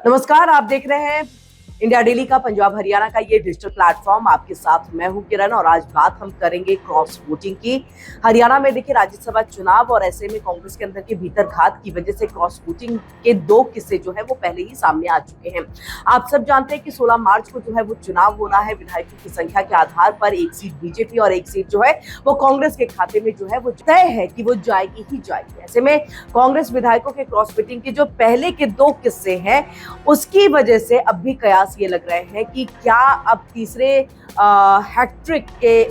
नमस्कार, आप देख रहे हैं इंडिया डेली का पंजाब हरियाणा का ये डिजिटल प्लेटफॉर्म। आपके साथ मैं हूं किरण और आज बात हम करेंगे क्रॉस वोटिंग की। हरियाणा में देखिए राज्यसभा चुनाव और ऐसे में कांग्रेस के अंदर की भीतर घात की वजह से क्रॉस वोटिंग के दो किस्से जो है वो पहले ही सामने आ चुके हैं। आप सब जानते हैं कि 16 मार्च को जो है वो चुनाव होना है। विधायकों की संख्या के आधार पर एक सीट बीजेपी और एक सीट जो है वो कांग्रेस के खाते में जो है वो तय है कि वो जाएगी ही जाएगी। ऐसे में कांग्रेस विधायकों के क्रॉस वोटिंग के जो पहले के दो किस्से हैं उसकी वजह से अब भी कयास ये लग रहे हैं कि क्या अब तीसरे हैट्रिक के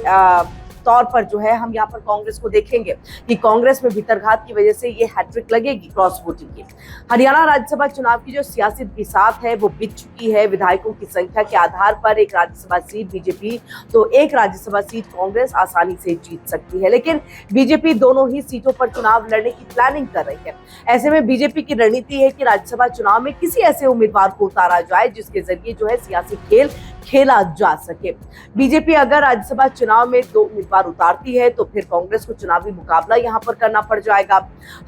तौर पर जो है हम यहाँ पर कांग्रेस को देखेंगे कि कांग्रेस में भीतरघात की वजह से ये हैट्रिक लगेगी क्रॉस वोटिंग की। हरियाणा राज्यसभा चुनाव की जो सियासी बिसात है वो बीत चुकी है। विधायकों की संख्या के आधार पर एक राज्यसभा सीट बीजेपी तो एक राज्यसभा सीट कांग्रेस आसानी से जीत सकती है, लेकिन बीजेपी दोनों ही सीटों पर चुनाव लड़ने की प्लानिंग कर रही है। ऐसे में बीजेपी की रणनीति है कि राज्यसभा चुनाव में किसी ऐसे उम्मीदवार को उतारा जाए जिसके जरिए जो है सियासी खेल खेला जा सके। बीजेपी अगर राज्यसभा चुनाव में दो उम्मीदवार उतारती है तो फिर कांग्रेस को चुनावी मुकाबला यहां पर करना पड़ जाएगा।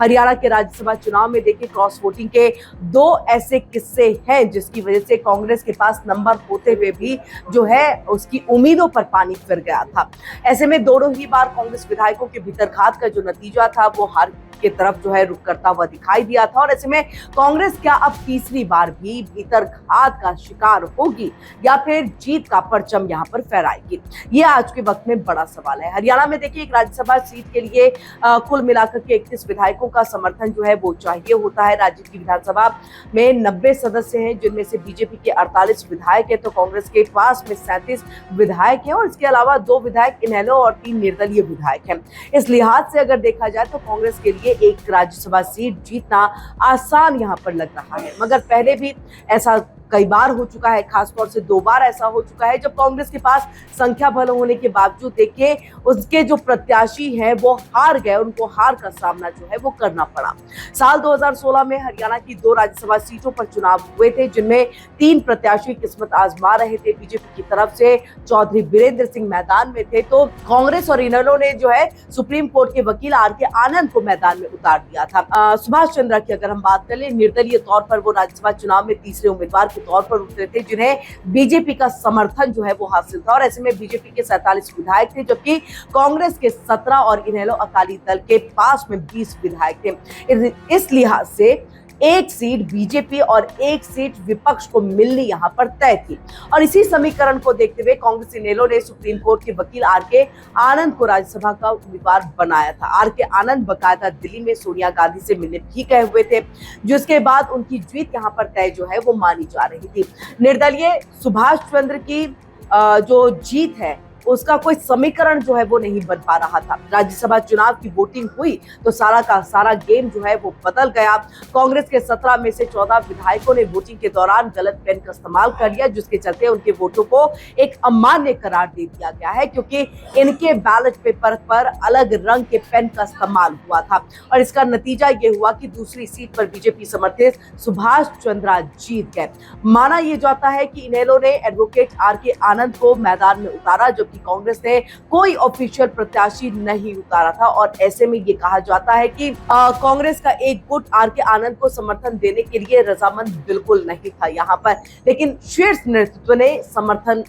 हरियाणा के राज्यसभा चुनाव में देखिए क्रॉस वोटिंग के दो ऐसे किस्से हैं जिसकी वजह से कांग्रेस के पास नंबर होते हुए भी जो है उसकी उम्मीदों पर पानी फिर गया था। ऐसे में दोनों ही बार कांग्रेस विधायकों के भीतरघात का जो नतीजा था वो हार की तरफ जो है रुख करता हुआ दिखाई दिया था। और ऐसे में कांग्रेस क्या अब तीसरी बार भी भीतरघात का शिकार होगी या फिर जीत का परचम यहां पर फहराएगी, ये आज के वक्त में बड़ा सवाल है। हरियाणा में देखिए एक राज्यसभा सीट के लिए कुल मिलाकर के 31 विधायकों का समर्थन जो है वो चाहिए होता है। राज्य की विधानसभा में 90 सदस्य हैं जिनमें से बीजेपी के 48 विधायक है तो कांग्रेस के पास में 37 विधायक हैं और इसके अलावा 2 विधायक इनेलो और 3 निर्दलीय विधायक हैं। इस लिहाज से अगर देखा जाए तो कांग्रेस के लिए एक राज्यसभा सीट जीतना आसान यहां पर लग रहा है, मगर पहले भी ऐसा कई बार हो चुका है, खासतौर से 2 बार ऐसा हो चुका है जब कांग्रेस के पास संख्या बल होने के बावजूद देखिए उसके जो प्रत्याशी हैं वो हार गए, उनको हार का सामना जो है वो करना पड़ा। साल 2016 में हरियाणा की 2 राज्यसभा सीटों पर चुनाव हुए थे जिनमें 3 प्रत्याशी किस्मत आजमा रहे थे। बीजेपी की तरफ से चौधरी वीरेंद्र सिंह मैदान में थे तो कांग्रेस और इनेलो ने जो है सुप्रीम कोर्ट के वकील आर.के. आनंद को मैदान में उतार दिया था। सुभाष चंद्रा की अगर हम बात कर ले, निर्दलीय तौर पर वो राज्यसभा चुनाव में तीसरे उम्मीदवार के तौर पर उतरे थे जिन्हें बीजेपी का समर्थन जो है वो हासिल था। और ऐसे में बीजेपी के 47 विधायक थे जबकि कांग्रेस के 17 और इनेलो अकाली दल के पास में 20 विधायक थे। इस लिहाज से एक सीट बीजेपी और एक सीट विपक्ष को मिलनी यहां पर तय थी और इसी समीकरण को देखते हुए कांग्रेस इनेलो ने सुप्रीम कोर्ट के वकील आर.के. आनंद को राज्यसभा का उम्मीदवार बनाया था। आर.के. आनंद बकायदा दिल्ली में सोनिया गांधी से मिलने भी गए हुए थे जिसके बाद उनकी जीत यहां पर तय जो है वो मानी जा रही थी। निर्दलीय सुभाष चंद्र की जो जीत है उसका कोई समीकरण जो है वो नहीं बन पा रहा था। राज्यसभा चुनाव की वोटिंग हुई तो सारा का सारा गेम जो है वो बदल गया। कांग्रेस के 17 में से 14 विधायकों ने वोटिंग के दौरान गलत पेन का इस्तेमाल कर लिया जिसके चलते उनके वोटों को एक अमान्य करार दे दिया गया है क्योंकि इनके बैलेट पेपर पर अलग रंग के पेन का इस्तेमाल हुआ था और इसका नतीजा ये हुआ कि दूसरी सीट पर बीजेपी समर्थित सुभाष चंद्रा जीत गए। माना यह जाता है कि इनेलो ने एडवोकेट आर.के. आनंद को मैदान में उतारा जबकि कांग्रेस ने कोई ऑफिशियल प्रत्याशी नहीं उतारा था और ऐसे में ये कहा जाता है कि कांग्रेस का एक गुट आर.के. आनंद को समर्थन देने के लिए रजामंद बिल्कुल नहीं था यहाँ पर, लेकिन शीर्ष नेतृत्व ने समर्थन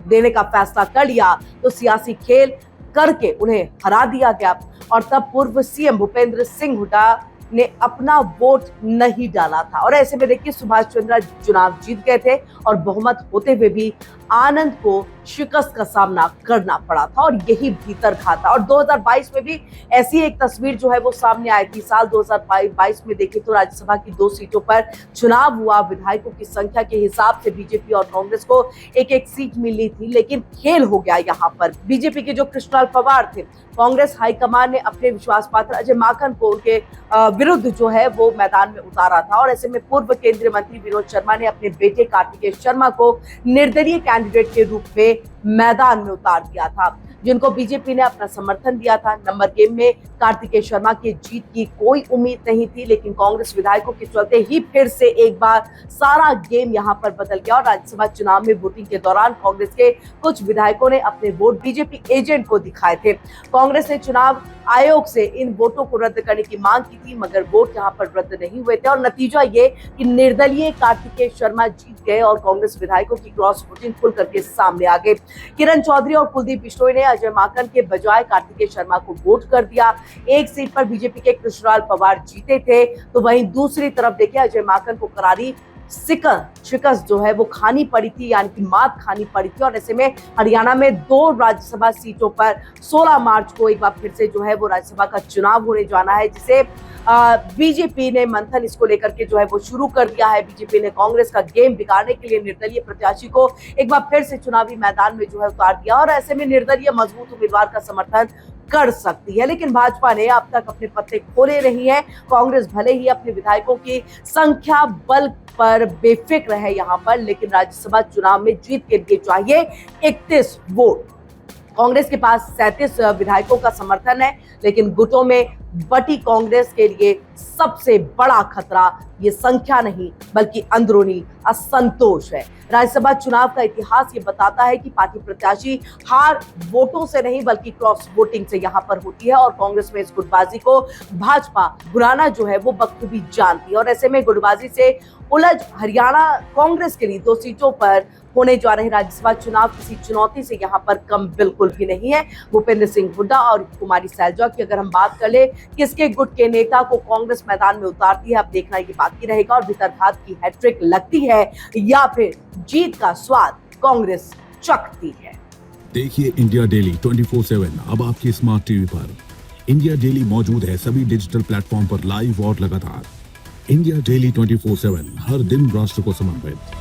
देने का फैसला कर लिया तो सियासी खेल करके उन्हें हरा दिया गया और तब पूर्व सीएम भूपेंद्र सिंह हुड्डा ने अपना वोट नहीं डाला था। और ऐसे में देखिए सुभाष चंद्रा चुनाव जीत गए थे और बहुमत होते हुए भी आनंद को शिकस्त का सामना करना पड़ा था और यही भीतरघात था। और 2022 में भी ऐसी एक तस्वीर जो है वो सामने आई थी। साल 2022 में देखें तो राज्यसभा की 2 सीटों पर चुनाव हुआ। विधायकों की संख्या के हिसाब से बीजेपी और कांग्रेस को एक एक सीट मिली थी, लेकिन खेल हो गया यहाँ पर। बीजेपी के जो कृष्णलाल पवार थे, कांग्रेस हाईकमान ने अपने विश्वास पात्र अजय माकन को उनके विरुद्ध जो है वो मैदान में उतारा था और ऐसे में पूर्व केंद्रीय मंत्री विनोद शर्मा ने अपने बेटे कार्तिकेय शर्मा को निर्दलीय कैंडिडेट के रूप में मैदान में उतार दिया था। जिनको बीजेपी ने अपना समर्थन दिया था। नंबर गेम में कार्तिकेय शर्मा की जीत की कोई उम्मीद नहीं थी, लेकिन कांग्रेस विधायकों के चलते ही फिर से एक बार सारा गेम यहां पर बदल गया और राज्यसभा चुनाव में वोटिंग के दौरान कांग्रेस के कुछ विधायकों ने अपने वोट बीजेपी एजेंट को दिखाए थे। कांग्रेस ने चुनाव आयोग से इन वोटों को रद्द करने की मांग की थी, मगर वोट यहां पर रद्द नहीं हुए थे और नतीजा ये कि निर्दलीय कार्तिकेय शर्मा जीत गए और कांग्रेस विधायकों की क्रॉस वोटिंग खुल करके सामने आ गई। किरण चौधरी और कुलदीप बिश्नोई ने अजय माकन के बजाय कार्तिकेय शर्मा को वोट कर दिया। एक सीट पर बीजेपी के कृष्णलाल पवार जीते थे, तो वहीं दूसरी तरफ देखिए अजय माकन को करारी शिकस्त जो है वो खानी पड़ी थी, यानी कि मात खानी पड़ी थी। और ऐसे में हरियाणा में 2 राज्यसभा सीटों पर 16 मार्च को एक बार फिर से जो है वो राज्यसभा का चुनाव होने जाना है, जिसे बीजेपी ने मंथन इसको लेकर के जो है वो शुरू कर दिया है। बीजेपी ने कांग्रेस का गेम बिगाड़ने के लिए निर्दलीय प्रत्याशी को एक बार फिर से चुनावी मैदान में जो है उतार दिया और ऐसे में निर्दलीय मजबूत उम्मीदवार का समर्थन कर सकती है, लेकिन भाजपा ने अब तक अपने पत्ते खोले नहीं है। कांग्रेस भले ही अपने विधायकों की संख्या बल पर बेफिक्र है यहाँ पर, लेकिन राज्यसभा चुनाव में जीत के लिए चाहिए 31 वोट। कांग्रेस के पास 37 विधायकों का समर्थन है, लेकिन गुटों में बटी कांग्रेस के लिए सबसे बड़ा खतरा ये संख्या नहीं बल्कि अंदरूनी असंतोष है। राज्यसभा चुनाव का इतिहास ये बताता है कि पार्टी प्रत्याशी हार वोटों से नहीं बल्कि क्रॉस वोटिंग से यहाँ पर होती है और कांग्रेस में इस गुटबाजी को भाजपा बुराना जो है वो बखूबी जानती है और ऐसे में गुटबाजी से उलझ हरियाणा कांग्रेस के लिए 2 सीटों पर होने जा रहे राज्यसभा चुनाव किसी चुनौती से यहाँ पर कम बिल्कुल भी नहीं है। भूपेंद्र सिंह हुड्डा और कुमारी सैलजा की अगर हम बात कर ले, किसके गुट के नेता को कांग्रेस मैदान में उतारती है, अब देखना ये बाकी रहेगा और भीतरघात की हैट्रिक लगती है या फिर जीत का स्वाद कांग्रेस चखती है। देखिए इंडिया डेली 24/7 अब आपके स्मार्ट टीवी पर। इंडिया डेली मौजूद है सभी डिजिटल प्लेटफॉर्म पर लाइव और लगातार। इंडिया डेली 24/7 हर दिन राष्ट्र को समर्पित।